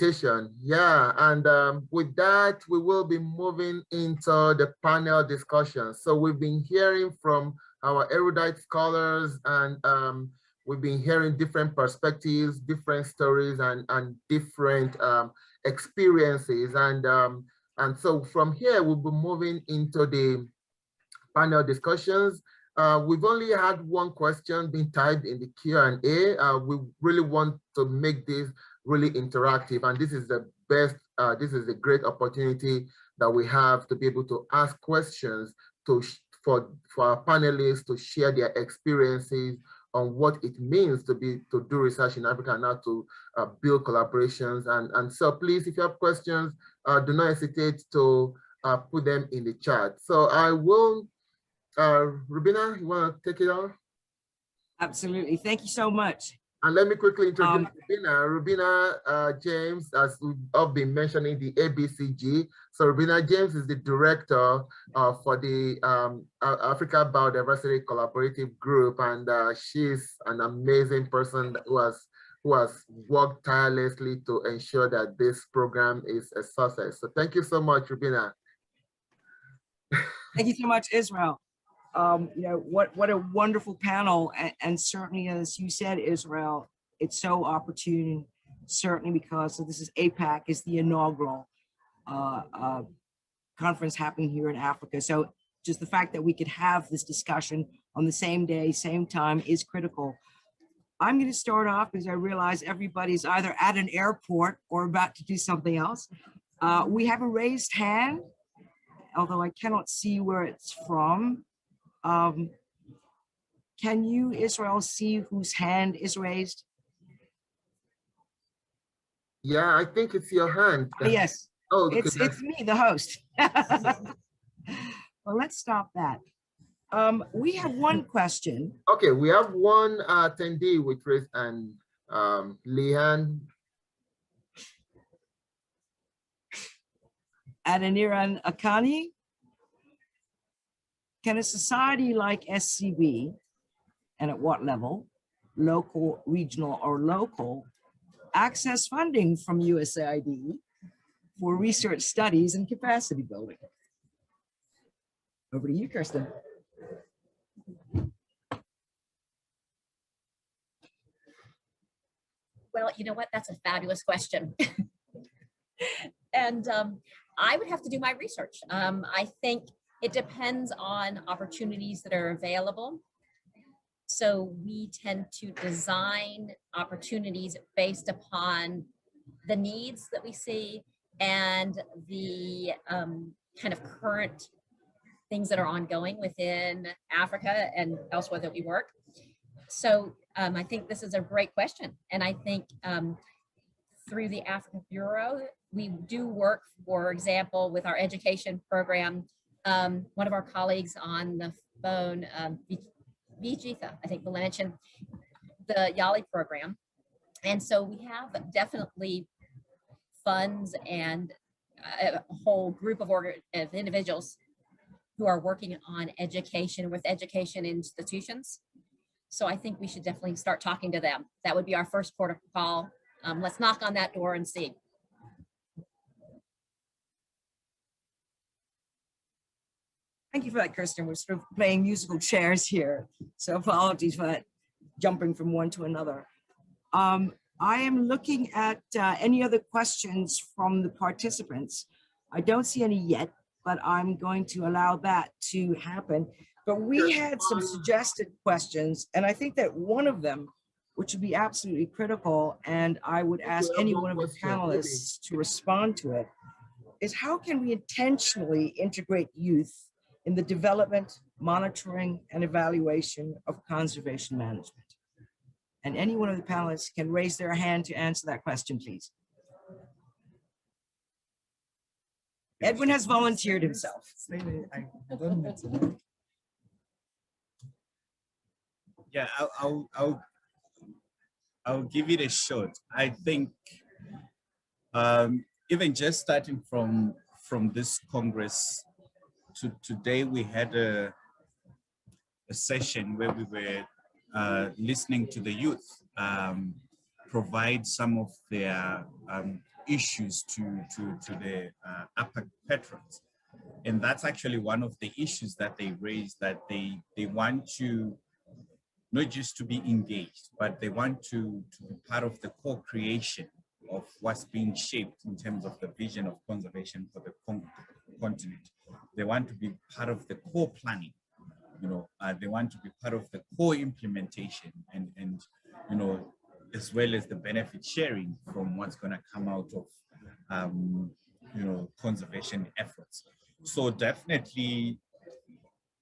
Yeah, and with that, we will be moving into the panel discussion. So we've been hearing from our erudite scholars, and we've been hearing different perspectives, different stories, and different experiences. And so from here, we'll be moving into the panel discussions. We've only had one question being typed in the Q&A. We really want to make this really interactive, and this is the best, this is a great opportunity that we have to be able to ask questions for our panelists to share their experiences on what it means to do research in Africa and how to build collaborations. And so please, if you have questions, do not hesitate to put them in the chat. So I will, Rubina, you want to take it on? Absolutely. Thank you so much. And let me quickly introduce Rubina. Rubina James, as we've all been mentioning, the ABCG. So Rubina James is the director for the Africa Biodiversity Collaborative Group, and she's an amazing person who has worked tirelessly to ensure that this program is a success. So thank you so much, Rubina. Thank you so much, Israel. You know, what a wonderful panel, and certainly, as you said, Israel, it's so opportune, certainly because this is APAC, is the inaugural conference happening here in Africa. So just the fact that we could have this discussion on the same day, same time is critical. I'm going to start off because I realize everybody's either at an airport or about to do something else. We have a raised hand, although I cannot see where it's from. Can you, Israel, see whose hand is raised? Yeah, I think it's your hand. Yes. Oh, it's me, the host. Well, let's stop that. We have one question. Okay, we have one attendee with raised hand, Leanne. Adeniran Akani. Can a society like SCB, and at what level, local, regional, or local, access funding from USAID for research studies and capacity building? Over to you, Kirsten. Well, you know what? That's a fabulous question. And I would have to do my research. I think it depends on opportunities that are available. So we tend to design opportunities based upon the needs that we see and the kind of current things that are ongoing within Africa and elsewhere that we work. So I think this is a great question. And I think through the Africa Bureau, we do work, for example, with our education program. One of our colleagues on the phone, Vijitha, I think, will mention the YALI program. And so we have definitely funds and a whole group of individuals who are working on education with education institutions. So I think we should definitely start talking to them. That would be our first port of call. Let's knock on that door and see. Thank you for that, Kirsten. We're sort of playing musical chairs here, so apologies for that, jumping from one to another. I am looking at any other questions from the participants. I don't see any yet, but I'm going to allow that to happen. But we had some suggested questions, and I think that one of them, which would be absolutely critical, and I would ask any one of the panelists to respond to it, is how can we intentionally integrate youth in the development, monitoring, and evaluation of conservation management? And any one of the panelists can raise their hand to answer that question, please. Edwin has volunteered himself. Yeah, I'll give it a shot. I think even just starting from this Congress to today, we had a session where we were listening to the youth provide some of their issues to the upper patrons. And that's actually one of the issues that they raise, that they want to not just to be engaged, but they want to be part of the co-creation of what's being shaped in terms of the vision of conservation for the continent. They want to be part of the co-planning, they want to be part of the co-implementation and as well as the benefit sharing from what's going to come out of conservation efforts. So definitely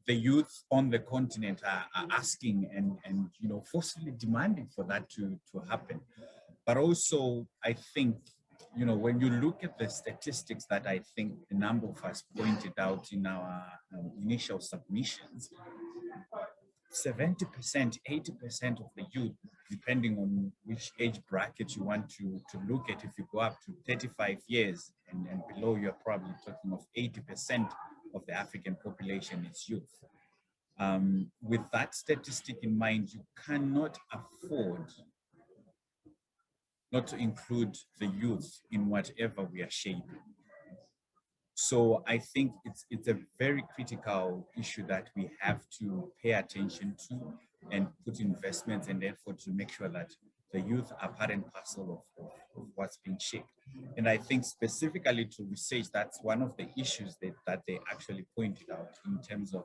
the youth on the continent are asking and forcefully demanding for that to happen. But also, I think, when you look at the statistics that I think a number of us pointed out in our initial submissions, 70%, 80% of the youth, depending on which age bracket you want to look at, if you go up to 35 years and below, you're probably talking of 80% of the African population is youth. With that statistic in mind, you cannot afford not to include the youth in whatever we are shaping. So I think it's a very critical issue that we have to pay attention to and put investments and effort to make sure that the youth are part and parcel of what's being shaped. And I think specifically to research, that's one of the issues that they actually pointed out in terms of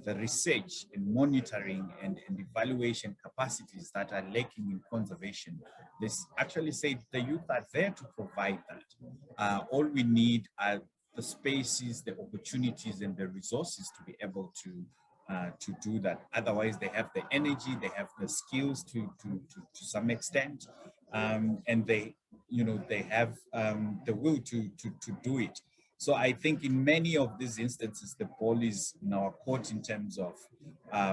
the research and monitoring and evaluation capacities that are lacking in conservation. They actually say the youth are there to provide that. All we need are the spaces, the opportunities, and the resources to be able to do that. Otherwise, they have the energy, they have the skills to some extent, and they have the will to do it. So I think in many of these instances, the ball is in our court in terms of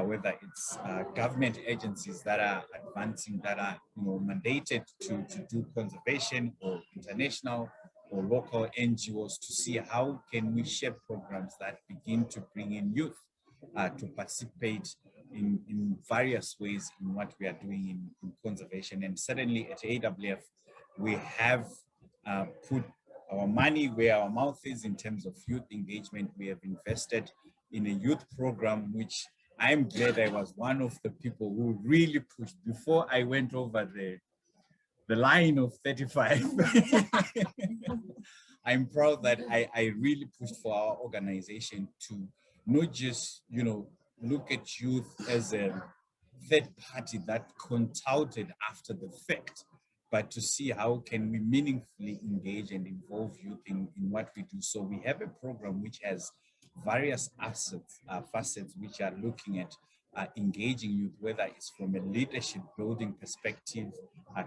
whether it's government agencies that are advancing, that are mandated to do conservation, or international or local NGOs, to see how can we shape programs that begin to bring in youth to participate in various ways in what we are doing in conservation. And certainly at AWF, we have put our money where our mouth is in terms of youth engagement. We have invested in a youth program, which I'm glad I was one of the people who really pushed before I went over the line of 35. I'm proud that I really pushed for our organization to not just, look at youth as a third party that consulted after the fact, but to see how can we meaningfully engage and involve youth in what we do. So we have a program which has various facets which are looking at engaging youth, whether it's from a leadership building perspective,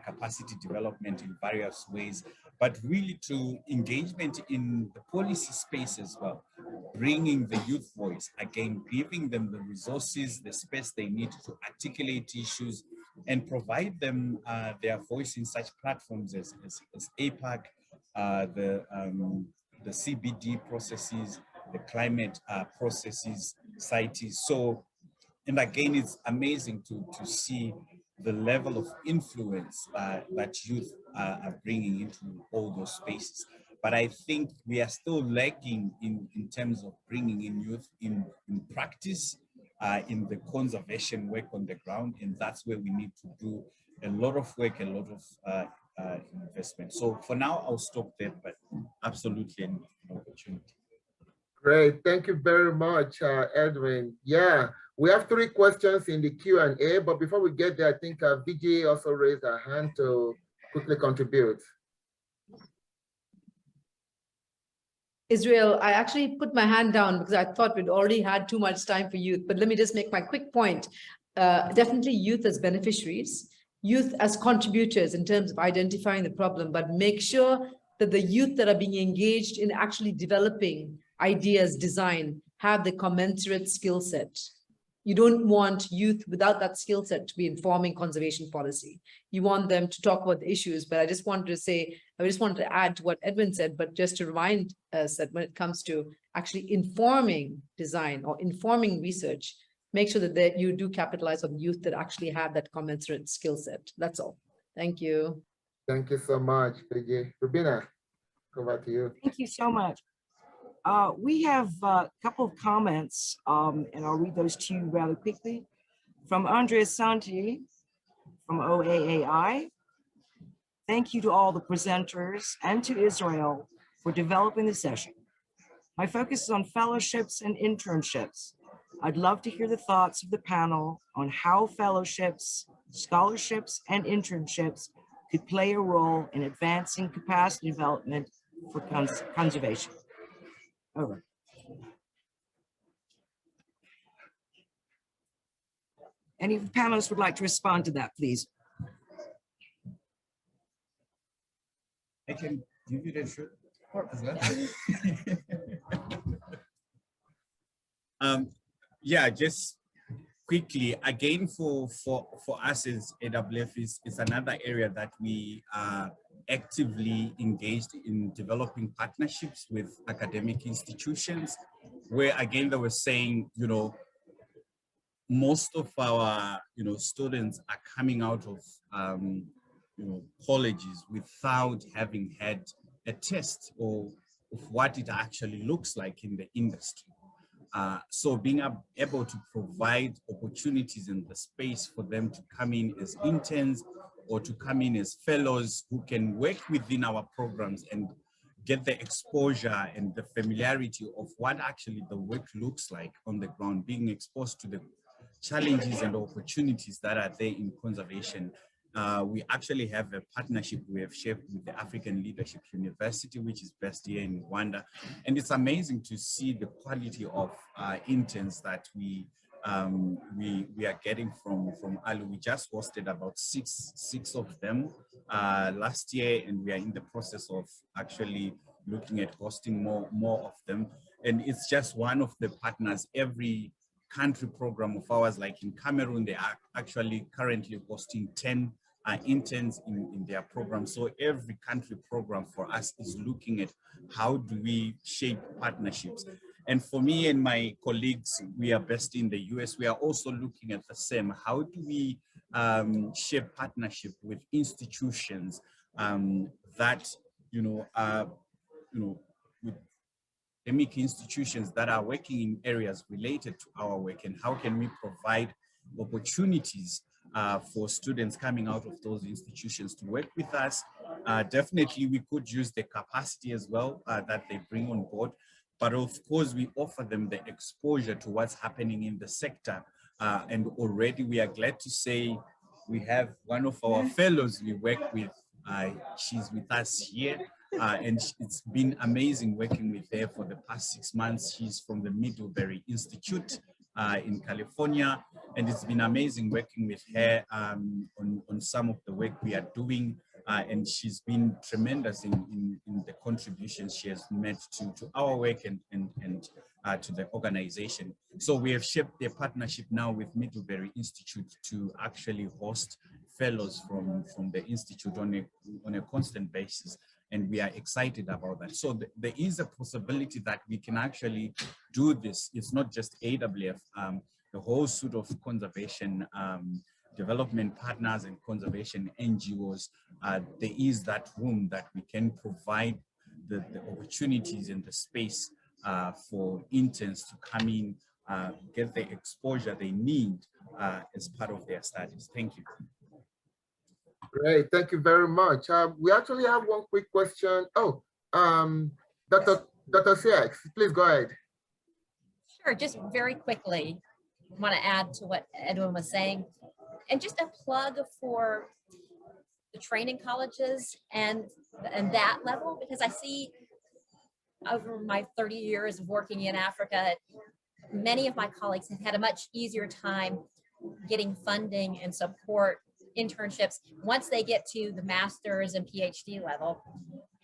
capacity development in various ways, but really to engagement in the policy space as well, bringing the youth voice, again, giving them the resources, the space they need to articulate issues, and provide them their voice in such platforms as APAC, the CBD processes, the climate processes, CITES. So, and again, it's amazing to see the level of influence that youth are bringing into all those spaces. But I think we are still lacking in terms of bringing in youth in practice, in the conservation work on the ground, and that's where we need to do a lot of work, a lot of investment. So for now, I'll stop there, but absolutely an opportunity. Great, thank you very much, Edwin. Yeah, we have 3 questions in the Q&A, but before we get there, I think Vijay also raised her hand to quickly contribute. Israel, I actually put my hand down because I thought we'd already had too much time for youth, but let me just make my quick point. Definitely youth as beneficiaries, youth as contributors in terms of identifying the problem, but make sure that the youth that are being engaged in actually developing ideas, design, have the commensurate skill set. You don't want youth without that skill set to be informing conservation policy. You want them to talk about the issues, but I just wanted to add to what Edwin said, but just to remind us that when it comes to actually informing design or informing research, make sure that you do capitalize on youth that actually have that commensurate skill set. That's all. Thank you. Thank you so much, Peggy. Rubina, over to you. Thank you so much. We have a couple of comments, and I'll read those to you rather quickly. From Andrea Santi from OAAI. Thank you to all the presenters and to Israel for developing the session. My focus is on fellowships and internships. I'd love to hear the thoughts of the panel on how fellowships, scholarships, and internships could play a role in advancing capacity development for conservation. Over. Any of the panelists would like to respond to that, please? I can give you the shoot as well. Yeah, just quickly, again, for us as AWF is another area that we are actively engaged in developing partnerships with academic institutions, where again, they were saying, you know, most of our, you know, students are coming out of, you know, colleges without having had a test of what it actually looks like in the industry. So being able to provide opportunities in the space for them to come in as interns or to come in as fellows who can work within our programs and get the exposure and the familiarity of what actually the work looks like on the ground, being exposed to the challenges and opportunities that are there in conservation. We actually have a partnership we have shared with the African Leadership University, which is based here in Rwanda. And it's amazing to see the quality of interns that we are getting from ALU. We just hosted about six of them last year, and we are in the process of actually looking at hosting more of them. And it's just one of the partners. Every country program of ours, like in Cameroon, they are actually currently hosting 10 interns in their program. So every country program for us is looking at how do we shape partnerships. And for me and my colleagues, we are based in the US, we are also looking at the same. How do we shape partnership with institutions that, with academic institutions that are working in areas related to our work, and how can we provide opportunities for students coming out of those institutions to work with us. Definitely we could use the capacity as well that they bring on board, but of course we offer them the exposure to what's happening in the sector. And already we are glad to say we have one of our fellows we work with. She's with us here. And it's been amazing working with her for the past 6 months. She's from the Middlebury Institute in California, and it's been amazing working with her on some of the work we are doing. And she's been tremendous in the contributions she has made to our work and to the organization. So we have shaped a partnership now with Middlebury Institute to actually host fellows from the Institute on a constant basis. And we are excited about that. So there is a possibility that we can actually do this. It's not just AWF, the whole suite of conservation development partners and conservation NGOs. There is that room that we can provide the opportunities and the space for interns to come in, get the exposure they need as part of their studies. Thank you. Great, thank you very much. We actually have one quick question. Oh, Dr. CX, please go ahead. Sure, just very quickly, I want to add to what Edwin was saying, and just a plug for the training colleges and that level, because I see over my 30 years of working in Africa, many of my colleagues have had a much easier time getting funding and support internships once they get to the master's and PhD level.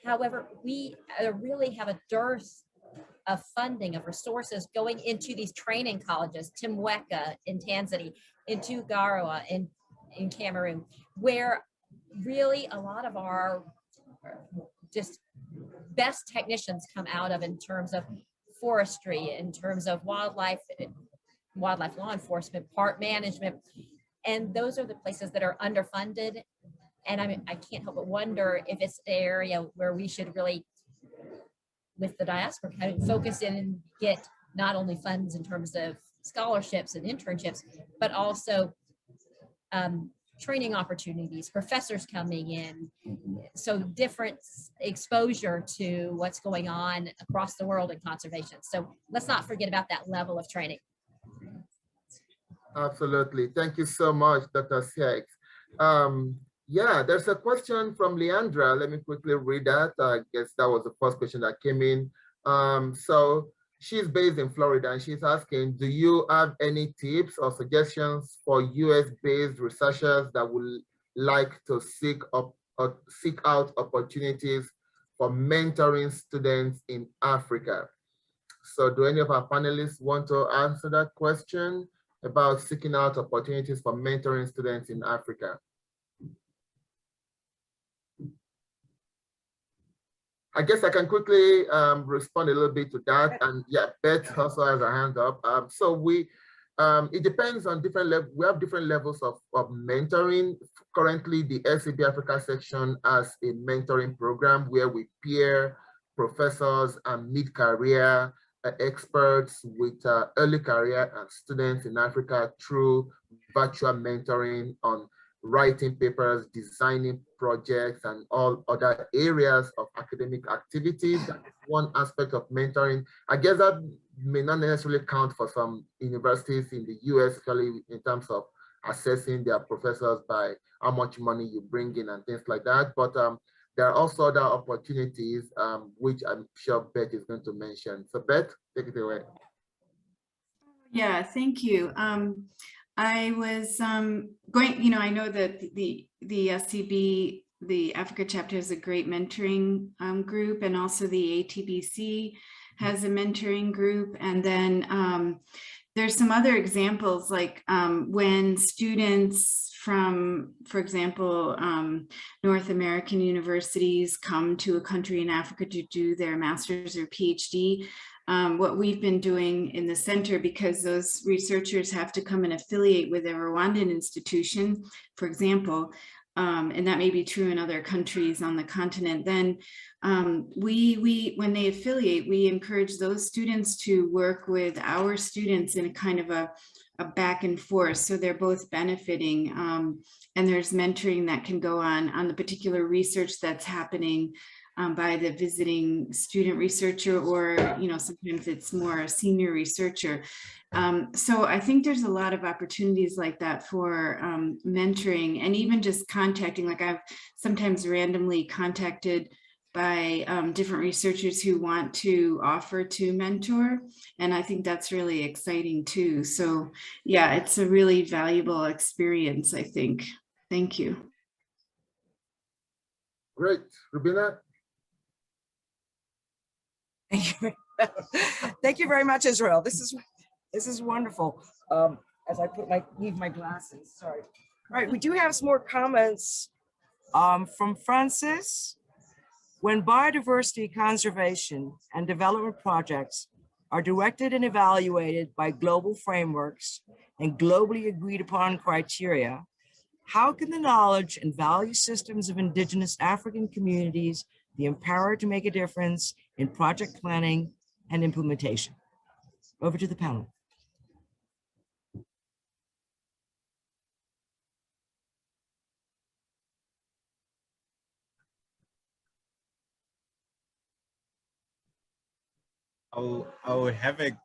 However, we really have a dearth of funding, of resources going into these training colleges, Timweka in Tanzania, into Garoua in Cameroon, where really a lot of our just best technicians come out of in terms of forestry, in terms of wildlife law enforcement, park management. And those are the places that are underfunded And I can't help but wonder if it's an area where we should really, with the diaspora, kind of focus in and get not only funds in terms of scholarships and internships, but also training opportunities, professors coming in, so different exposure to what's going on across the world in conservation. So let's not forget about that level of training. Absolutely. Thank you so much, Dr. Sykes. Yeah, there's a question from Leandra. Let me quickly read that. I guess that was the first question that came in. So she's based in Florida and she's asking, do you have any tips or suggestions for US-based researchers that would like to seek out opportunities for mentoring students in Africa? So do any of our panelists want to answer that question about seeking out opportunities for mentoring students in Africa? I guess I can quickly respond a little bit to that. And yeah, Beth also has her hand up. So it depends on different levels. We have different levels of mentoring. Currently, the LCB Africa section has a mentoring program where we pair professors and mid-career experts with early career and students in Africa through virtual mentoring on writing papers, designing projects, and all other areas of academic activities. That's one aspect of mentoring. I guess that may not necessarily count for some universities in the US, especially in terms of assessing their professors by how much money you bring in and things like that. But there are also other opportunities, which I'm sure Beth is going to mention. So Beth, take it away. Yeah, thank you. I was going, I know that the SCB, the Africa chapter, has a great mentoring group, and also the ATBC has a mentoring group. And then there's some other examples, like when students from, for example, North American universities come to a country in Africa to do their master's or PhD. What we've been doing in the center, because those researchers have to come and affiliate with a Rwandan institution, for example, and that may be true in other countries on the continent, then when they affiliate, we encourage those students to work with our students in a kind of a back and forth, so they're both benefiting, and there's mentoring that can go on the particular research that's happening by the visiting student researcher, or sometimes it's more a senior researcher. So I think there's a lot of opportunities like that for mentoring, and even just contacting. Like, I've sometimes randomly contacted by different researchers who want to offer to mentor, and I think that's really exciting too. So yeah, it's a really valuable experience, I think. Thank you. Great. Rubina? Thank you very much, Israel. This is wonderful. As I need my glasses, sorry. All right, we do have some more comments from Francis. When biodiversity conservation and development projects are directed and evaluated by global frameworks and globally agreed upon criteria, how can the knowledge and value systems of indigenous African communities be empowered to make a difference in project planning and implementation? Over to the panel. I'll have a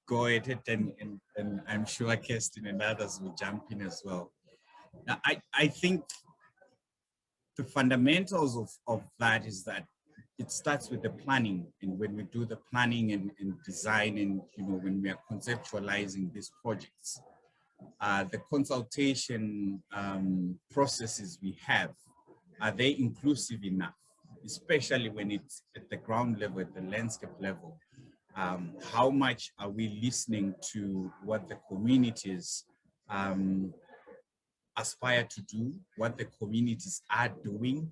go at it, and I'm sure Kirsten and others will jump in as well. Now, I think the fundamentals of that is that it starts with the planning, and when we do the planning and design, and when we are conceptualizing these projects, the consultation processes we have, are they inclusive enough, especially when it's at the ground level, at the landscape level? How much are we listening to what the communities aspire to do, what the communities are doing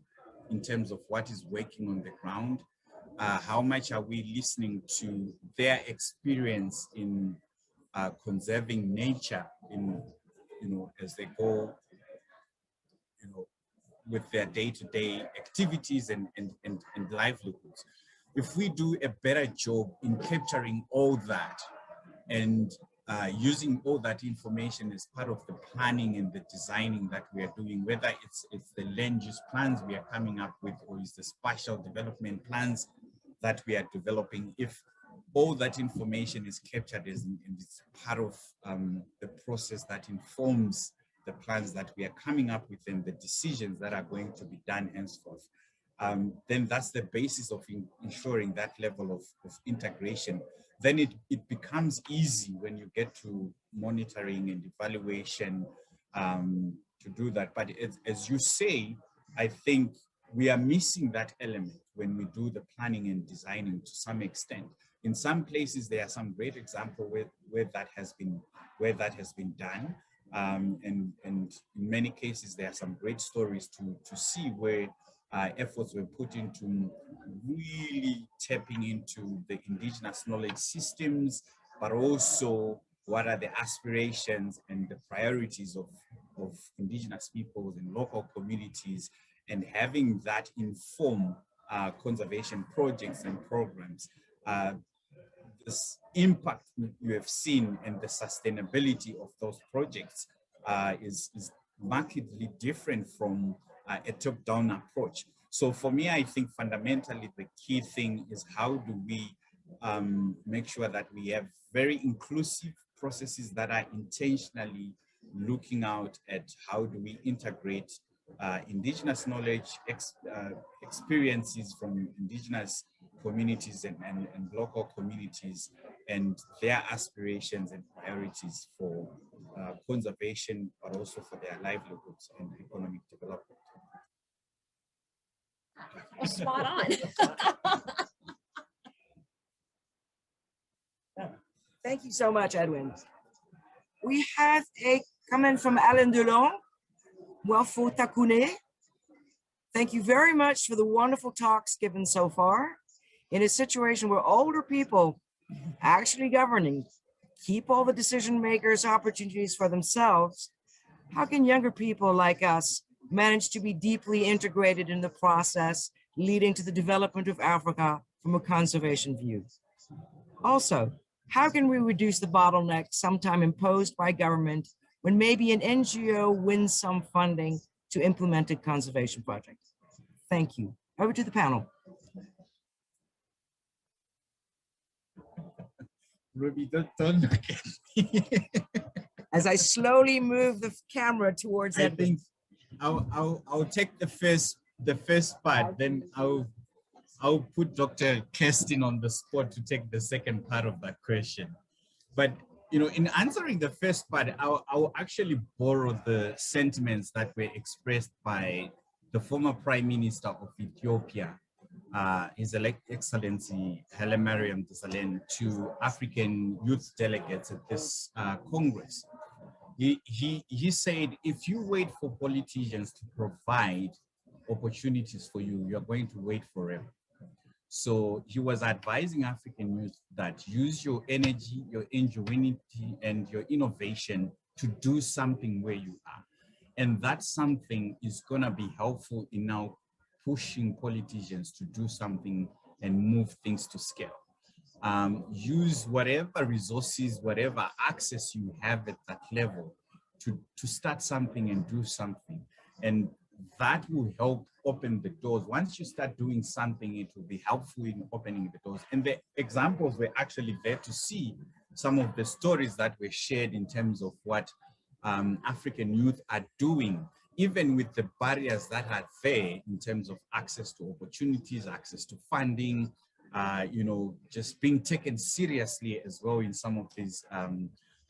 in terms of what is working on the ground? How much are we listening to their experience in conserving nature, in as they go with their day-to-day activities and livelihoods. If we do a better job in capturing all that and using all that information as part of the planning and the designing that we are doing, whether it's the land use plans we are coming up with, or is the spatial development plans that we are developing, if all that information is captured as and it's part of the process that informs the plans that we are coming up with and the decisions that are going to be done henceforth, then that's the basis of ensuring that level of integration. Then it becomes easy when you get to monitoring and evaluation to do that. But as you say, I think we are missing that element when we do the planning and designing to some extent. In some places, there are some great examples where that has been done. And in many cases, there are some great stories to see where efforts were put into really tapping into the indigenous knowledge systems, but also what are the aspirations and the priorities of indigenous peoples and local communities, and having that inform conservation projects and programs. This impact you have seen and the sustainability of those projects is markedly different from a top-down approach. So for me, I think fundamentally the key thing is how do we make sure that we have very inclusive processes that are intentionally looking out at how do we integrate indigenous knowledge, experiences from indigenous communities and local communities, and their aspirations and priorities for conservation, but also for their livelihoods and economic development. Well, spot on. Thank you so much, Edwin. We have a comment from Alain Delon. Wafo Takune. Thank you very much for the wonderful talks given so far. In a situation where older people actually governing keep all the decision makers opportunities for themselves, how can younger people like us manage to be deeply integrated in the process leading to the development of Africa from a conservation view? Also, how can we reduce the bottleneck sometime imposed by government when maybe an NGO wins some funding to implement a conservation project? Thank you. Over to the panel. Ruby, don't look at me. As I slowly move the camera towards that. I think I'll take the first part, then I'll put Dr. Kirsten on the spot to take the second part of that question. But you know, in answering the first part, I'll actually borrow the sentiments that were expressed by the former Prime Minister of Ethiopia, His Excellency Haile Mariam Desalegn, to African youth delegates at this Congress. He said, if you wait for politicians to provide opportunities for you, you're going to wait forever. So he was advising African youth that use your energy, your ingenuity, and your innovation to do something where you are. And that something is going to be helpful in now pushing politicians to do something and move things to scale. Use whatever resources, whatever access you have at that level to start something and do something. And that will help open the doors. Once you start doing something, it will be helpful in opening the doors. And the examples were actually there to see some of the stories that were shared in terms of what African youth are doing, even with the barriers that are there in terms of access to opportunities, access to funding, you know, just being taken seriously as well in some of these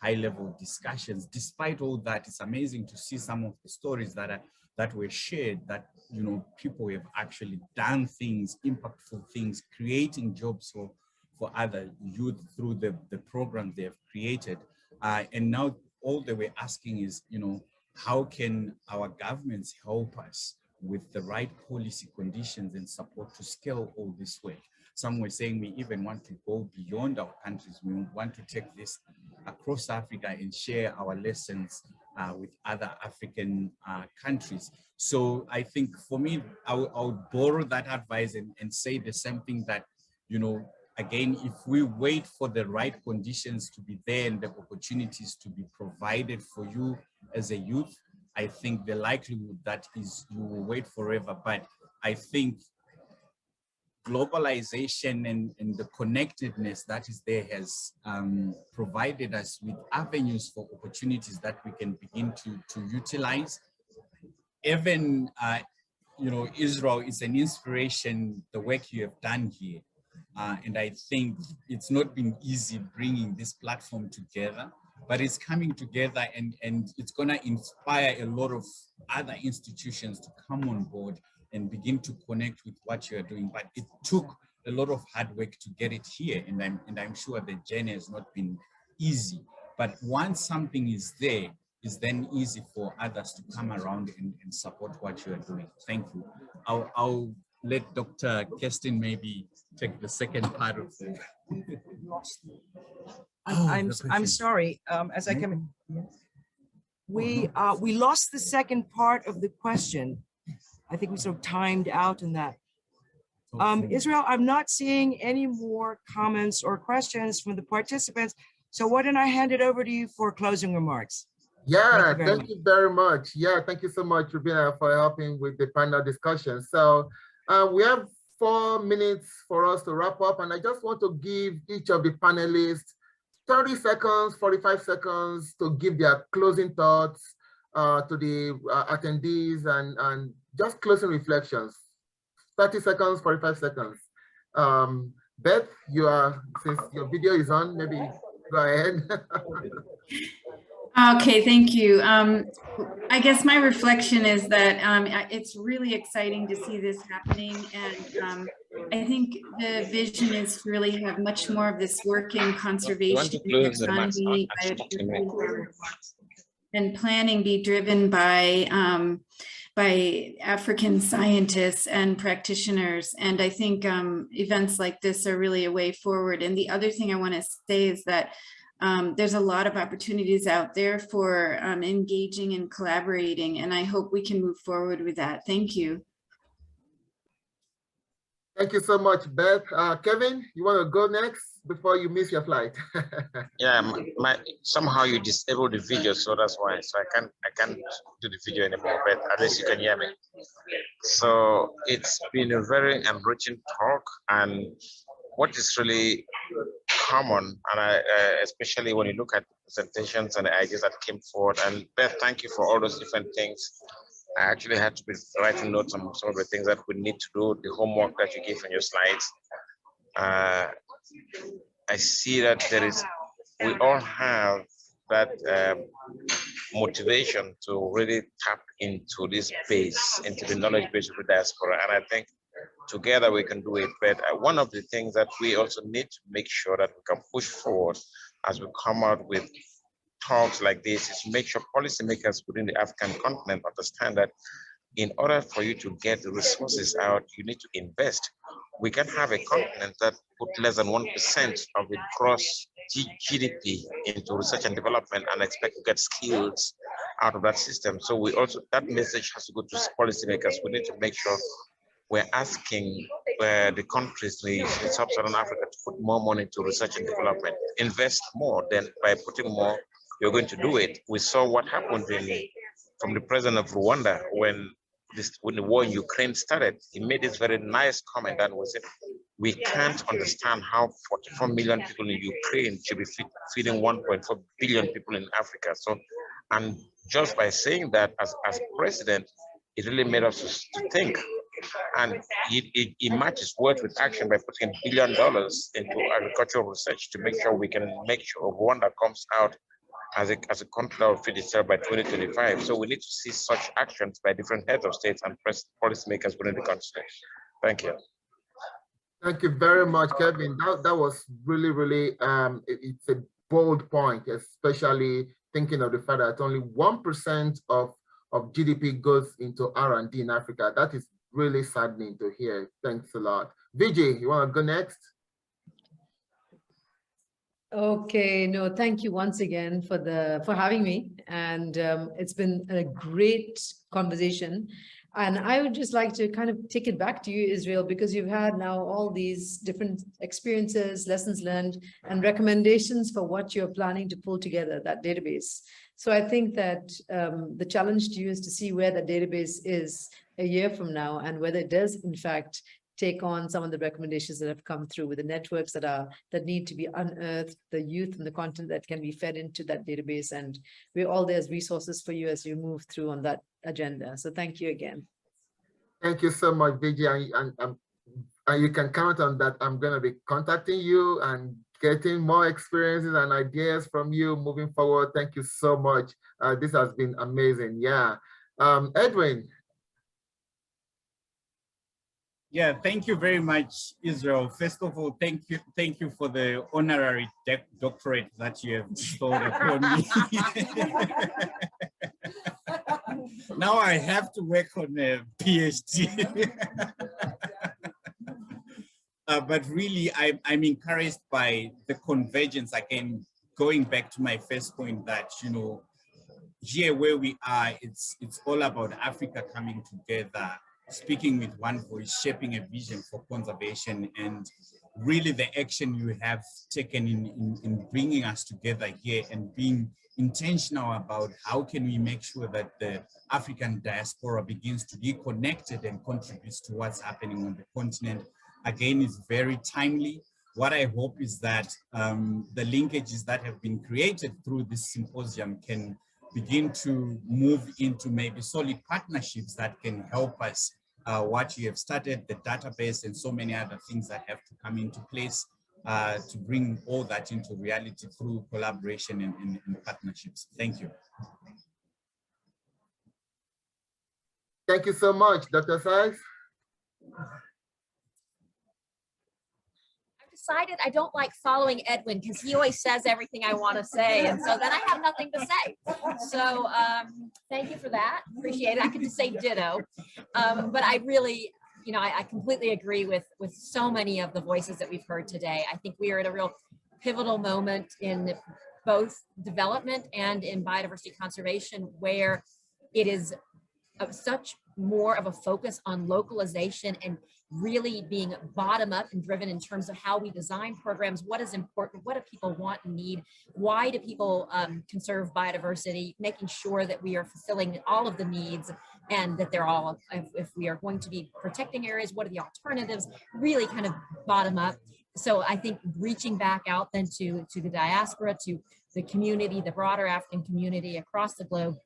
high-level discussions. Despite all that, it's amazing to see some of the stories that were shared, that, you know, people have actually done things, impactful things, creating jobs for other youth through the programs they have created. And now all they were asking is, you know, how can our governments help us with the right policy conditions and support to scale all this work? some were saying we even want to go beyond our countries. We want to take this across Africa and share our lessons with other African countries. So I think for me, I would borrow that advice and say the same thing, that, you know, again, if we wait for the right conditions to be there and the opportunities to be provided for you as a youth, I think the likelihood that is you will wait forever. But I think globalization and the connectedness that is there has provided us with avenues for opportunities that we can begin to utilize. Even, you know, Israel is an inspiration, the work you have done here. And I think it's not been easy bringing this platform together, but it's coming together, and it's going to inspire a lot of other institutions to come on board and begin to connect with what you're doing. But it took a lot of hard work to get it here, and I'm sure the journey has not been easy. But once something is there, it's then easy for others to come around and support what you are doing. Thank you. I'll let Dr. Kirsten maybe take the second part of the. I'm sorry. As I come in, we lost the second part of the question. I think we sort of timed out in that. Israel, I'm not seeing any more comments or questions from the participants. So why don't I hand it over to you for closing remarks? Yeah, thank you very much. Yeah, thank you so much, Rubina, for helping with the panel discussion. So we have 4 minutes for us to wrap up, and I just want to give each of the panelists 30 seconds, 45 seconds to give their closing thoughts to the attendees and just closing reflections. 30 seconds, 45 seconds. Beth, since your video is on, maybe go ahead. Okay, thank you. I guess my reflection is that it's really exciting to see this happening, and I think the vision is to really have much more of this work in conservation and planning be driven by African scientists and practitioners. And I think events like this are really a way forward. And the other thing I want to say is that there's a lot of opportunities out there for engaging and collaborating, and I hope we can move forward with that. Thank you. Thank you so much, Beth. Kevin, you want to go next before you miss your flight? Yeah, somehow you disabled the video, so that's why. So I can't do the video anymore, but at least you can hear me. So it's been a very enriching talk, and what is really common, and especially when you look at presentations and the ideas that came forward. And Beth, thank you for all those different things. I actually had to be writing notes on some of the things that we need to do, the homework that you gave in your slides. I see that we all have that motivation to really tap into this base, into the knowledge base of the diaspora. And I think together we can do it. But one of the things that we also need to make sure that we can push forward as we come out with talks like this is to make sure policymakers within the African continent understand that in order for you to get the resources out, you need to invest. We can have a continent that put less than 1% of the gross GDP into research and development and expect to get skills out of that system. So that message has to go to policymakers. We need to make sure we're asking the countries in sub-Saharan Africa to put more money into research and development, invest more. Then by putting more, you're going to do it. We saw what happened from the president of Rwanda when the war in Ukraine started. He made this very nice comment that was, we can't understand how 44 million people in Ukraine should be feeding 1.4 billion people in Africa. So, and just by saying that as president, it really made us to think. And it matches word with action by putting $1 billion into agricultural research to make sure we can make sure Rwanda comes out as a country that will feed itself by 2025. So we need to see such actions by different heads of states and policymakers within the country. Thank you. Thank you very much, Kevin. That was really, really, it's a bold point, especially thinking of the fact that only 1% of GDP goes into R&D in Africa. That is really saddening to hear. Thanks a lot. Vijay, you want to go next? Okay, no, thank you once again for having me, and it's been a great conversation. And I would just like to kind of take it back to you, Israel, because you've had now all these different experiences, lessons learned, and recommendations for what you're planning to pull together, that database. So I think that the challenge to you is to see where the database is a year from now, and whether it does, in fact, take on some of the recommendations that have come through with the networks that need to be unearthed, the youth and the content that can be fed into that database. And we're all there as resources for you as you move through on that agenda. So thank you again. Thank you so much, Vijay. And you can count on that. I'm going to be contacting you and getting more experiences and ideas from you moving forward. Thank you so much. This has been amazing. Yeah. Edwin. Yeah, thank you very much, Israel. First of all, thank you for the honorary doctorate that you have bestowed upon me. Now I have to work on a PhD. But really, I'm encouraged by the convergence. Again, going back to my first point that, you know, here where we are, it's all about Africa coming together, speaking with one voice, shaping a vision for conservation, and really the action you have taken in bringing us together here and being intentional about how can we make sure that the African diaspora begins to be connected and contributes to what's happening on the continent. Again, is very timely. What I hope is that the linkages that have been created through this symposium can begin to move into maybe solid partnerships that can help us what you have started, the database and so many other things that have to come into place to bring all that into reality through collaboration and partnerships. Thank you. Thank you so much, Dr. Sykes. Decided I don't like following Edwin because he always says everything I want to say, and so then I have nothing to say. So thank you for that. Appreciate it. I could just say ditto, but I really, you know, I completely agree with so many of the voices that we've heard today. I think we are at a real pivotal moment in both development and in biodiversity conservation, where it is of such more of a focus on localization and really being bottom up and driven in terms of how we design programs. What is important? What do people want and need? Why do people conserve biodiversity? Making sure that we are fulfilling all of the needs and that they're all, if we are going to be protecting areas, what are the alternatives? Really kind of bottom up. So I think reaching back out then to the diaspora, to the community, the broader African community across the globe,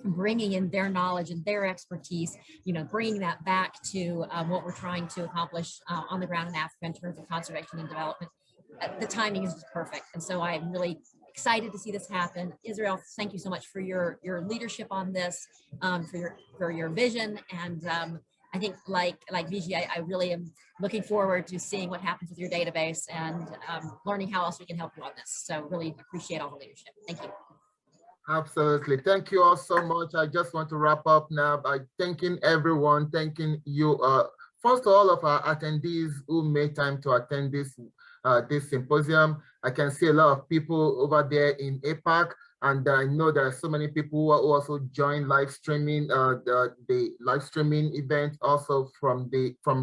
bringing in their knowledge and their expertise, you know, bringing that back to what we're trying to accomplish on the ground in Africa in terms of conservation and development. The timing is just perfect. And so I'm really excited to see this happen. Israel, thank you so much for your leadership on this, for your vision. And I think like Vijay, I really am looking forward to seeing what happens with your database and learning how else we can help you on this. So really appreciate all the leadership. Thank you. Absolutely. Thank you all so much. I just want to wrap up now by thanking everyone, thanking you. First, all of our attendees who made time to attend this symposium. I can see a lot of people over there in APAC, and I know there are so many people who also joined live streaming, the live streaming event also from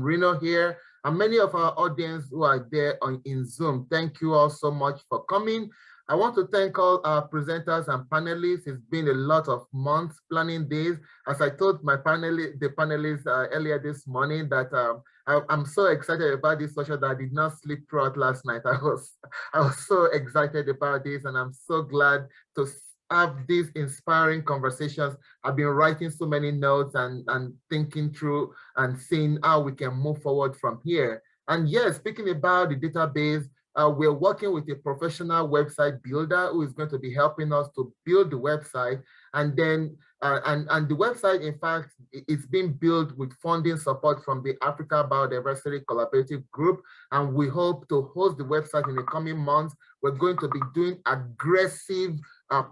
Reno here, and many of our audience who are there in Zoom. Thank you all so much for coming. I want to thank all our presenters and panelists. It's been a lot of months planning this. As I told the panelists earlier this morning that I'm so excited about this social that I did not sleep throughout last night. I was so excited about this, and I'm so glad to have these inspiring conversations. I've been writing so many notes and thinking through and seeing how we can move forward from here. And yes, speaking about the database, we're working with a professional website builder who is going to be helping us to build the website. And then, and the website, in fact, it's being built with funding support from the Africa Biodiversity Collaborative Group. And we hope to host the website in the coming months. We're going to be doing aggressive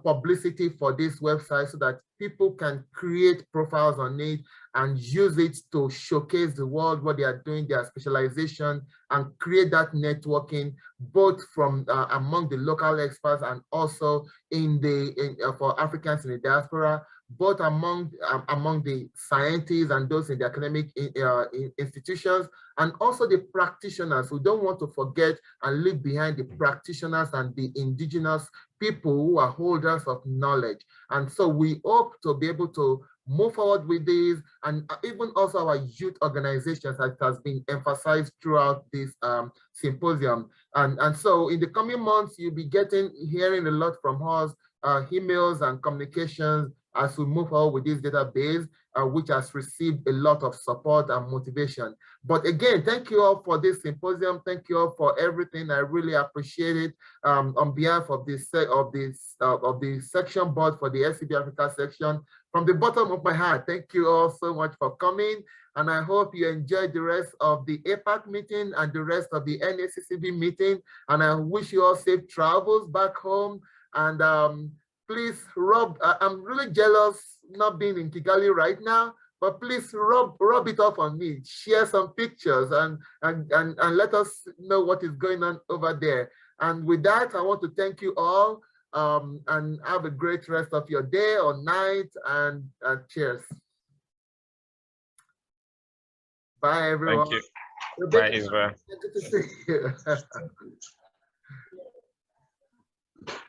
publicity for this website so that people can create profiles on it and use it to showcase the world what they are doing, their specialization, and create that networking both from among the local experts and also for Africans in the diaspora, both among the scientists and those in the academic institutions, and also the practitioners. We don't want to forget and leave behind the practitioners and the indigenous people who are holders of knowledge. And so we hope to be able to move forward with these, and even also our youth organizations, that has been emphasized throughout this symposium. And so in the coming months, you'll be hearing a lot from us, emails and communications as we move forward with this database, which has received a lot of support and motivation. But again, thank you all for this symposium. Thank you all for everything. I really appreciate it. On behalf of the section board for the SCB Africa section, from the bottom of my heart, thank you all so much for coming. And I hope you enjoyed the rest of the APAC meeting and the rest of the NACCB meeting. And I wish you all safe travels back home. And please, Rob, I'm really jealous not being in Kigali right now, but please rub it off on me. Share some pictures and let us know what is going on over there. And with that, I want to thank you all and have a great rest of your day or night, and cheers. Bye, everyone. Thank you. Bye, Israel. Good to see you.